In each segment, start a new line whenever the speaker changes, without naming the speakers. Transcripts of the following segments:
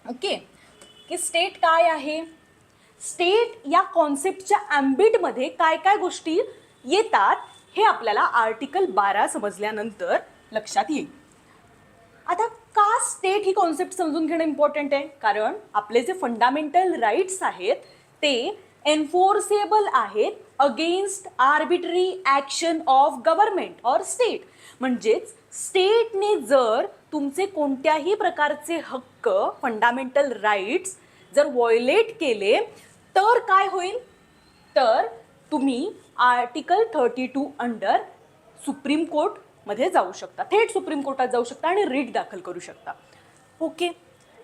Okay, की state काय आहे, स्टेट या कॉन्सेप्टच्या ॲम्बिटमध्ये काय काय गोष्टी येतात हे आपल्याला आर्टिकल 12 समजल्यानंतर लक्षात येईल. आता का स्टेट ही कॉन्सेप्ट समजून घेणं इम्पॉर्टंट आहे, कारण आपले जे फंडामेंटल राईट्स आहेत ते एन्फोर्सेबल आहेत against arbitrary action of government or state. म्हणजेच स्टेटने जर तुमचे कोणत्याही प्रकारचे हक्क, फंडामेंटल राईट्स जर व्हायोलेट केले तर काय होईल, तर तुम्ही आर्टिकल 32 अंडर सुप्रीम कोर्टमध्ये जाऊ शकता, थेट सुप्रीम कोर्टात जाऊ शकता आणि रिट दाखल करू शकता. ओके,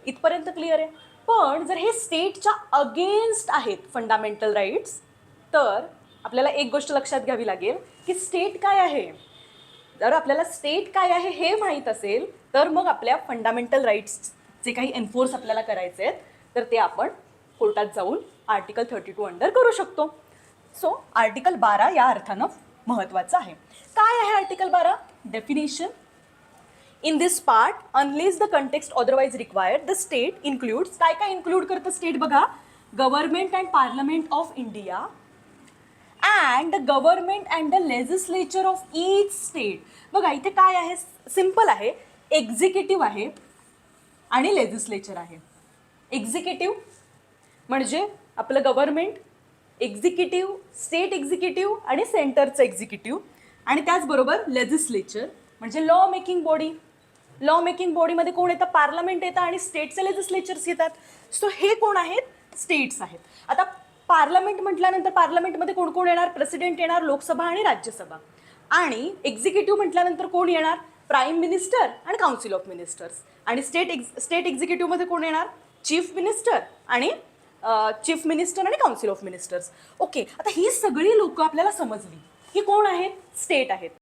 इथपर्यंत क्लिअर आहे. पण जर हे स्टेटच्या अगेन्स्ट आहेत फंडामेंटल राईट्स, तर आपल्याला एक गोष्ट लक्षात घ्यावी लागेल की स्टेट काय आहे. जर आपल्याला स्टेट काय आहे हे माहीत असेल तर मग आपल्या फंडामेंटल राईट्स जे काही एन्फोर्स आपल्याला करायचे आहेत तर ते आपण कोर्टात जाऊन आर्टिकल 32 अंडर करू शकतो. सो आर्टिकल 12 या अर्थानं महत्त्वाचं आहे. काय आहे article 12? Definition. In this part unless the context otherwise required the state includes. काय काय इन्क्लूड करतं स्टेट बघा, government and parliament of India and the government and the legislature of each state. बघा इथे काय आहे, सिम्पल आहे, एक्झिक्युटिव्ह आहे आणि लेजिस्लेचर आहे. एक्झिक्युटिव्ह म्हणजे आपलं गव्हर्नमेंट, एक्झिक्युटिव्ह स्टेट एक्झिक्युटिव्ह आणि सेंटरचं एक्झिक्युटिव्ह, आणि त्याचबरोबर लेजिस्लेचर म्हणजे law making body. Law making बॉडीमध्ये कोण येतं, पार्लमेंट येतं आणि स्टेटचे लेजिस्लेचर्स येतात. सो हे कोण आहेत, स्टेट्स आहेत. आता पार्लमेंट म्हटल्यानंतर पार्लमेंटमध्ये कोण कोण येणार, प्रेसिडेंट येणार, लोकसभा आणि राज्यसभा. आणि एक्झिक्युटिव्ह म्हटल्यानंतर कोण येणार, प्राईम मिनिस्टर आणि काउन्सिल ऑफ मिनिस्टर्स. आणि स्टेट एक्झिक्युटिव्हमध्ये कोण येणार, चीफ मिनिस्टर आणि काउन्सिल ऑफ मिनिस्टर्स. ओके, आता ही सगळी लोक आपल्याला समजली की कोण आहेत, स्टेट आहेत.